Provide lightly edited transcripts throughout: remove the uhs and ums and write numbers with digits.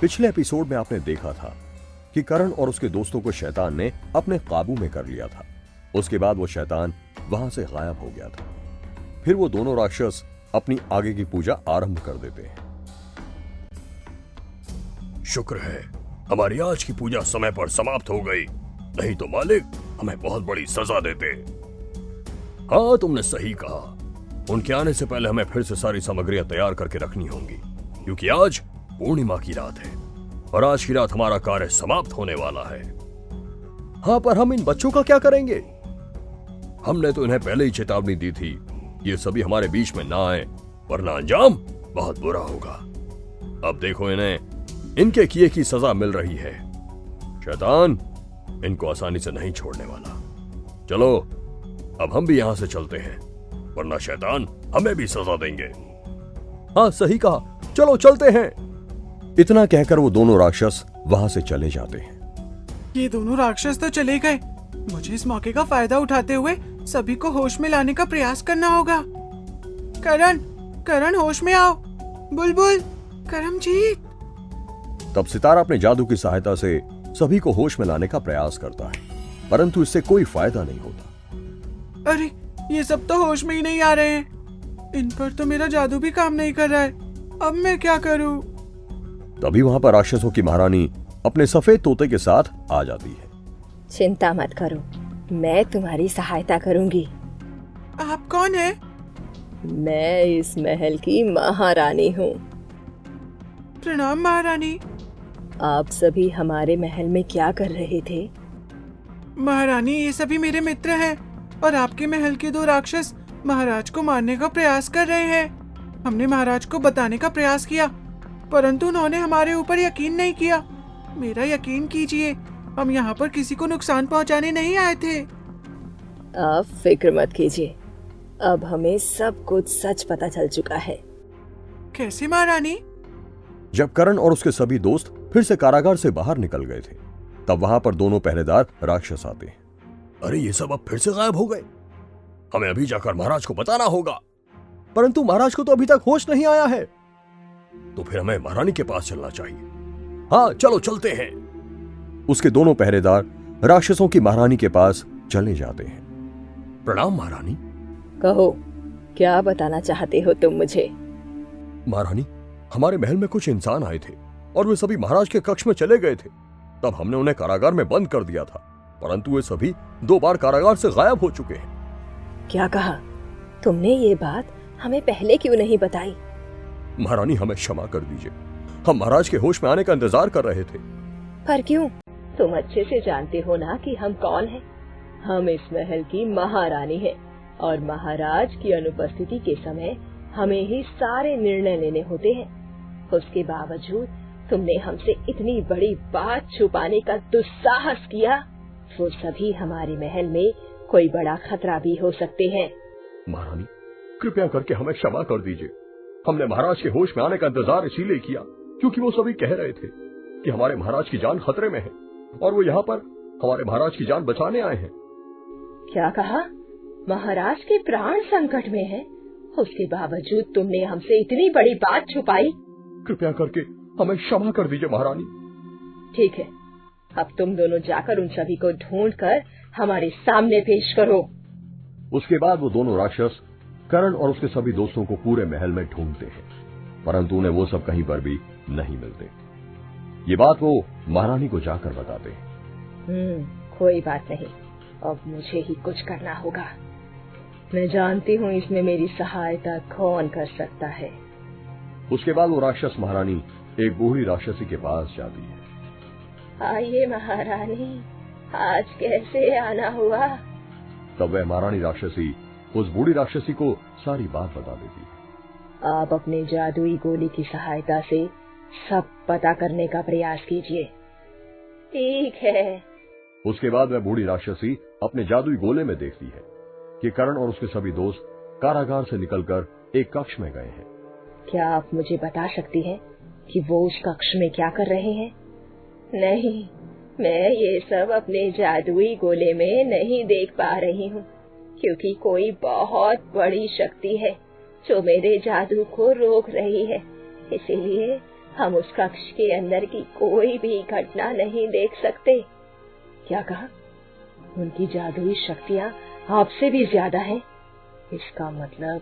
पिछले एपिसोड में आपने देखा था कि करण और उसके दोस्तों को शैतान ने अपने काबू में कर लिया था। उसके बाद वो शैतान वहां से गायब हो गया था। फिर वो दोनों राक्षस अपनी आगे की पूजा आरंभ कर देते हैं। शुक्र है हमारी आज की पूजा समय पर समाप्त हो गई, नहीं तो मालिक हमें बहुत बड़ी सजा देते। हाँ, तुमने सही कहा। उनके आने से पहले हमें फिर से सारी सामग्रियां तैयार करके रखनी होंगी, क्योंकि आज पूर्णिमा की रात है और आज की रात हमारा कार्य समाप्त होने वाला है। हाँ, पर हम इन बच्चों का क्या करेंगे? हमने तो इन्हें पहले ही चेतावनी दी थी, ये सभी हमारे बीच में ना आए, वरना अंजाम बहुत बुरा होगा। अब देखो, इन्हें इनके किए की सजा मिल रही है। शैतान इनको आसानी से नहीं छोड़ने वाला। चलो अब हम भी यहां से चलते हैं, वरना शैतान हमें भी सजा देंगे। हाँ, सही कहा, चलो चलते हैं। इतना कहकर वो दोनों राक्षस वहां से चले जाते हैं। ये दोनों राक्षस तो चले गए। मुझे इस मौके का फायदा उठाते हुए सभी को होश में लाने का प्रयास करना होगा। करण, करण होश में आओ। बुलबुल, करमजीत। तब सितारा अपने जादू की सहायता से सभी को होश में लाने का प्रयास करता है, परंतु इससे कोई फायदा नहीं होता। अरे, ये सब तो होश में ही नहीं आ रहे हैं। इन पर तो मेरा जादू भी काम नहीं कर रहा है। अब मैं क्या करूं? तभी वहां पर राक्षसों की महारानी अपने सफेद तोते के साथ आ जाती है। चिंता मत करो, मैं तुम्हारी सहायता करूंगी। आप कौन है? मैं इस महल की महारानी हूँ। प्रणाम महारानी। आप सभी हमारे महल में क्या कर रहे थे? महारानी, ये सभी मेरे मित्र हैं और आपके महल के दो राक्षस महाराज को मारने का प्रयास कर रहे हैं। हमने महाराज को बताने का प्रयास किया, परंतु उन्होंने हमारे ऊपर यकीन नहीं किया। मेरा यकीन कीजिए, हम यहाँ पर किसी को नुकसान पहुँचाने नहीं आए थे। आप फिक्र मत कीजिए, अब हमें सब कुछ सच पता चल चुका है। कैसे महारानी? जब करण और उसके सभी दोस्त फिर से कारागार से बाहर निकल गए थे, तब वहां पर दोनों पहरेदार राक्षस आते हैं। अरे, ये सब अब फिर से गायब हो गए। हमें अभी जाकर महाराज को बताना होगा। परंतु महाराज को तो अभी तक होश नहीं आया है। तो फिर हमें महारानी के पास चलना चाहिए। हाँ, चलो चलते हैं। उसके दोनों पहरेदार राक्षसों की महारानी के पास चले जाते हैं। प्रणाम महारानी। कहो, क्या बताना चाहते हो तुम मुझे? महारानी, हमारे महल में कुछ इंसान आए थे और वे सभी महाराज के कक्ष में चले गए थे। तब हमने उन्हें कारागार में बंद कर दिया था, परंतु वे सभी 2 बार कारागार से गायब हो चुके हैं। क्या कहा? तुमने ये बात हमें पहले क्यों नहीं बताई? महारानी, हमें क्षमा कर दीजिए। हम महाराज के होश में आने का इंतजार कर रहे थे। पर क्यों? तुम अच्छे से जानते हो ना कि हम कौन हैं। हम इस महल की महारानी हैं और महाराज की अनुपस्थिति के समय हमें ही सारे निर्णय लेने होते हैं। उसके बावजूद तुमने हमसे इतनी बड़ी बात छुपाने का दुस्साहस किया। वो सभी हमारे महल में कोई बड़ा खतरा भी हो सकते हैं। महारानी, कृपया करके हमें क्षमा कर दीजिए। हमने महाराज के होश में आने का इंतजार इसीलिए किया क्योंकि वो सभी कह रहे थे कि हमारे महाराज की जान खतरे में है और वो यहाँ पर हमारे महाराज की जान बचाने आए हैं। क्या कहा? महाराज के प्राण संकट में है, उसके बावजूद तुमने हमसे इतनी बड़ी बात छुपाई। कृपया करके हमें क्षमा कर दीजिए महारानी। ठीक है, अब तुम दोनों जाकर उन सभी को ढूंढ कर हमारे सामने पेश करो। उसके बाद वो दोनों राक्षस करण और उसके सभी दोस्तों को पूरे महल में ढूंढते हैं, परंतु उन्हें वो सब कहीं पर भी नहीं मिलते। ये बात वो महारानी को जाकर बताते हैं। कोई बात नहीं, अब मुझे ही कुछ करना होगा। मैं जानती हूँ इसमें मेरी सहायता कौन कर सकता है। उसके बाद वो राक्षस महारानी एक बूढ़ी राक्षसी के पास जाती है। आइए महारानी, आज कैसे आना हुआ? तब वह महारानी राक्षसी उस बूढ़ी राक्षसी को सारी बात बता देती है। आप अपने जादुई गोली की सहायता से सब पता करने का प्रयास कीजिए। ठीक है। उसके बाद वह बूढ़ी राक्षसी अपने जादुई गोले में देखती है कि करण और उसके सभी दोस्त कारागार से निकलकर एक कक्ष में गए हैं। क्या आप मुझे बता सकती हैं कि वो उस कक्ष में क्या कर रहे हैं? नहीं, मैं ये सब अपने जादुई गोले में नहीं देख पा रही हूँ, क्योंकि कोई बहुत बड़ी शक्ति है जो मेरे जादू को रोक रही है। इसीलिए हम उस कक्ष के अंदर की कोई भी घटना नहीं देख सकते। क्या कहा? उनकी जादुई शक्तियां आपसे भी ज्यादा हैं। इसका मतलब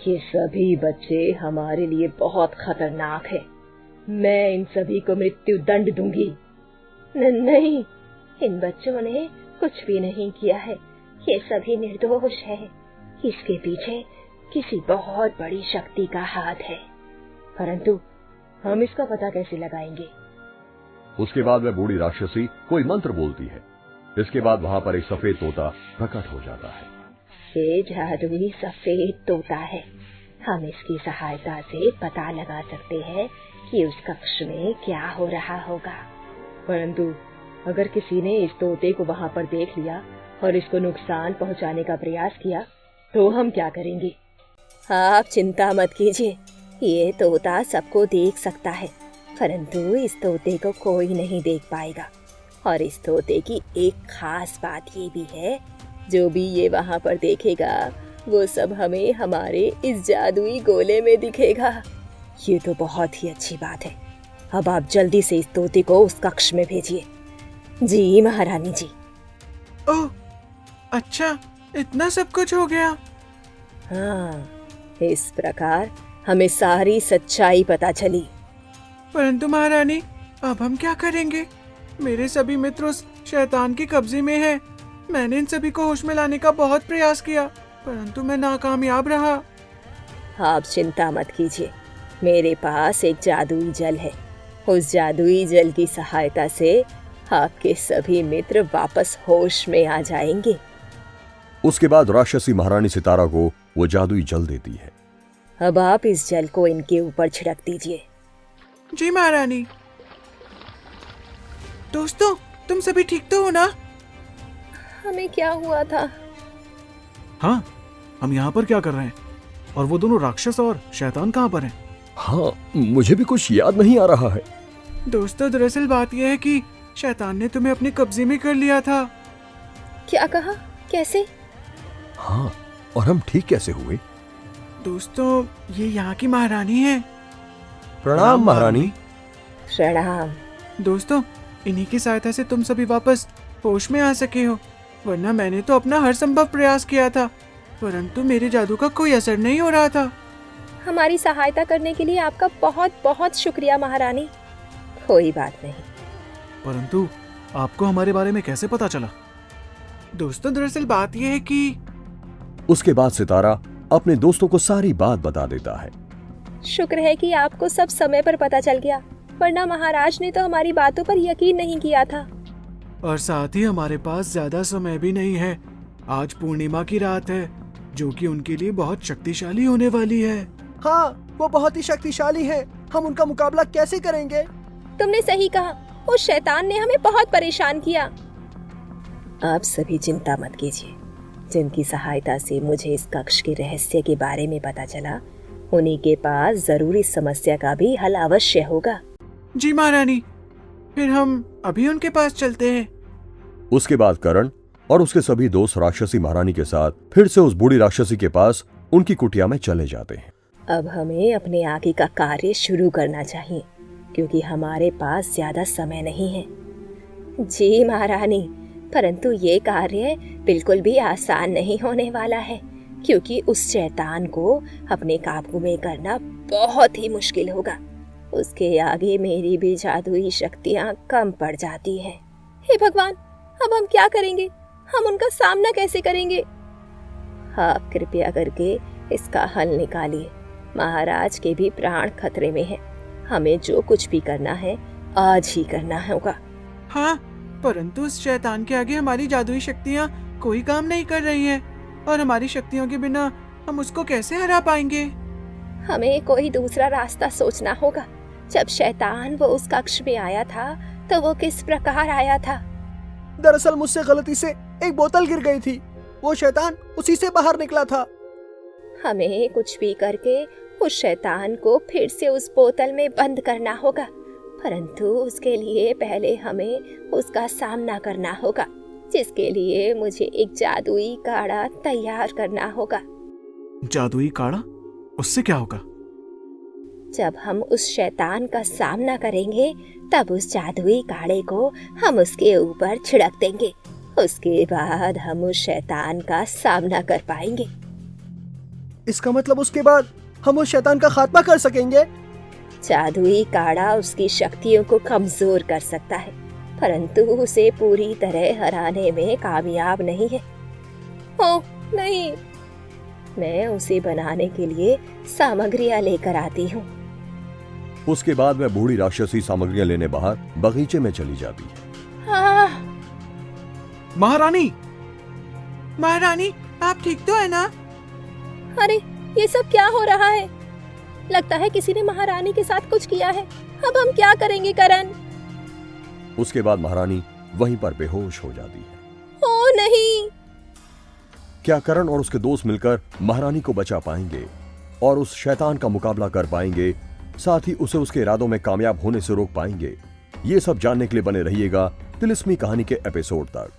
ये सभी बच्चे हमारे लिए बहुत खतरनाक हैं। मैं इन सभी को मृत्यु दंड दूंगी। नहीं, इन बच्चों ने कुछ भी नहीं किया है। ये सभी निर्दोष है। इसके पीछे किसी बहुत बड़ी शक्ति का हाथ है, परंतु हम इसका पता कैसे लगाएंगे? उसके बाद वह बूढ़ी राक्षसी कोई मंत्र बोलती है। इसके बाद वहां पर एक सफेद तोता प्रकट हो जाता है। ये जादुई सफेद तोता है। हम इसकी सहायता से पता लगा सकते हैं कि उस कक्ष में क्या हो रहा होगा। परंतु अगर किसी ने इस तोते को वहां पर देख लिया और इसको नुकसान पहुंचाने का प्रयास किया तो हम क्या करेंगे? आप चिंता मत कीजिए, ये तोता सबको देख सकता है, परंतु इस तोते को कोई नहीं देख पाएगा। और इस तोते की एक खास बात ये भी है, जो भी ये वहाँ पर देखेगा वो सब हमें हमारे इस जादुई गोले में दिखेगा। ये तो बहुत ही अच्छी बात है। अब आप जल्दी से इस तोते को उस कक्ष में भेजिए। जी महारानी जी। ओह, अच्छा, इतना सब कुछ हो गया? हाँ, इस प्रकार हमें सारी सच्चाई पता चली। परंतु महारानी, अब हम क्या करेंगे? मेरे सभी मित्र उस शैतान के कब्जे में हैं। मैंने इन सभी को होश में लाने का बहुत प्रयास किया, परंतु मैं नाकामयाब रहा। आप चिंता मत कीजिए, मेरे पास एक जादुई जल है। उस जादुई जल की सहायता से आपके सभी मित्र वापस होश में आ जाएंगे। उसके बाद राक्षसी महारानी सितारा को वो जादुई जल देती है। अब आप इस जल को इनके ऊपर छिड़क दीजिए। जी महारानी। दोस्तों, तुम सभी ठीक तो हो ना? हमें क्या हुआ था? हाँ, हम यहाँ पर क्या कर रहे हैं? और वो दोनों राक्षस और शैतान कहाँ पर हैं? हाँ, मुझे भी कुछ याद नहीं आ रहा है। दोस्तों, दरअसल बात यह है कि शैतान ने तुम्हें अपने कब्जे में कर लिया था। क्या कहा? कैसे? हाँ, और हम ठीक कैसे हुए? दोस्तों, ये यहाँ की महारानी है। प्रणाम महारानी। प्रणाम। दोस्तों, इन्हीं की सहायता से तुम सभी वापस होश में आ सके हो, वरना मैंने तो अपना हर संभव प्रयास किया था, परंतु मेरे जादू का कोई असर नहीं हो रहा था। हमारी सहायता करने के लिए आपका बहुत बहुत शुक्रिया महारानी। कोई बात नहीं। परंतु आपको हमारे बारे में कैसे पता चला? दोस्तों, दरअसल बात यह है कि उसके बाद सितारा अपने दोस्तों को सारी बात बता देता है। शुक्र है कि आपको सब समय पर पता चल गया, वरना महाराज ने तो हमारी बातों पर यकीन नहीं किया था। और साथ ही हमारे पास ज्यादा समय भी नहीं है। आज पूर्णिमा की रात है, जो कि उनके लिए बहुत शक्तिशाली होने वाली है। हाँ, वो बहुत ही शक्तिशाली है। हम उनका मुकाबला कैसे करेंगे? तुमने सही कहा, उस शैतान ने हमें बहुत परेशान किया। आप सभी चिंता मत कीजिए। जिनकी सहायता से मुझे इस कक्ष के रहस्य के बारे में पता चला, उन्हीं के पास जरूरी समस्या का भी हल अवश्य होगा। जी महारानी, फिर हम अभी उनके पास चलते हैं। उसके बाद करण और उसके सभी दोस्त राक्षसी महारानी के साथ फिर से उस बूढ़ी राक्षसी के पास उनकी कुटिया में चले जाते हैं। अब हमें अपने आगे का कार्य शुरू करना चाहिए, क्योंकि हमारे पास ज्यादा समय नहीं है। जी महारानी, परंतु ये कार्य बिल्कुल भी आसान नहीं होने वाला है, क्योंकि उस शैतान को अपने काबू में करना बहुत ही मुश्किल होगा। उसके आगे मेरी भी जादुई शक्तियाँ कम पड़ जाती हैं। हे भगवान, अब हम क्या करेंगे? हम उनका सामना कैसे करेंगे? आप कृपया करके इसका हल निकालिए। महाराज के भी प्राण खतरे में हैं। हमें जो कुछ भी करना है आज ही करना होगा। हाँ, परंतु उस शैतान के आगे हमारी जादुई शक्तियाँ कोई काम नहीं कर रही हैं, और हमारी शक्तियों के बिना हम उसको कैसे हरा पाएंगे? हमें कोई दूसरा रास्ता सोचना होगा। जब शैतान वो उस कक्ष में आया था तो वो किस प्रकार आया था? दरअसल मुझसे गलती से एक बोतल गिर गई थी। वो शैतान उसी से बाहर निकला था। हमें कुछ भी करके उस शैतान को फिर से उस बोतल में बंद करना होगा, परंतु उसके लिए पहले हमें उसका सामना करना होगा, जिसके लिए मुझे एक जादुई काढ़ा तैयार करना होगा। जादुई काढ़ा? उससे क्या होगा? जब हम उस शैतान का सामना करेंगे तब उस जादुई काढ़े को हम उसके ऊपर छिड़क देंगे। उसके बाद हम उस शैतान का सामना कर पाएंगे। इसका मतलब उसके बाद हम उस शैतान का खात्मा कर सकेंगे। जादुई काढ़ा उसकी शक्तियों को कमजोर कर सकता है, परंतु उसे पूरी तरह हराने में कामयाब नहीं है। ओह नहीं, मैं उसे बनाने के लिए सामग्रियां लेकर आती हूँ। उसके बाद वह बूढ़ी राक्षसी सामग्रियां लेने बाहर बगीचे में चली जाती है। महारानी, महारानी आप ठीक तो है ना? अरे ये सब क्या हो रहा है? लगता है किसी ने महारानी के साथ कुछ किया है। अब हम क्या करेंगे करण? उसके बाद महारानी वहीं पर बेहोश हो जाती है। ओह नहीं! क्या करण और उसके दोस्त मिलकर महारानी को बचा पाएंगे और उस शैतान का मुकाबला कर पाएंगे, साथ ही उसे उसके इरादों में कामयाब होने से रोक पाएंगे? ये सब जानने के लिए बने रहिएगा तिलिस्मी कहानी के एपिसोड तक।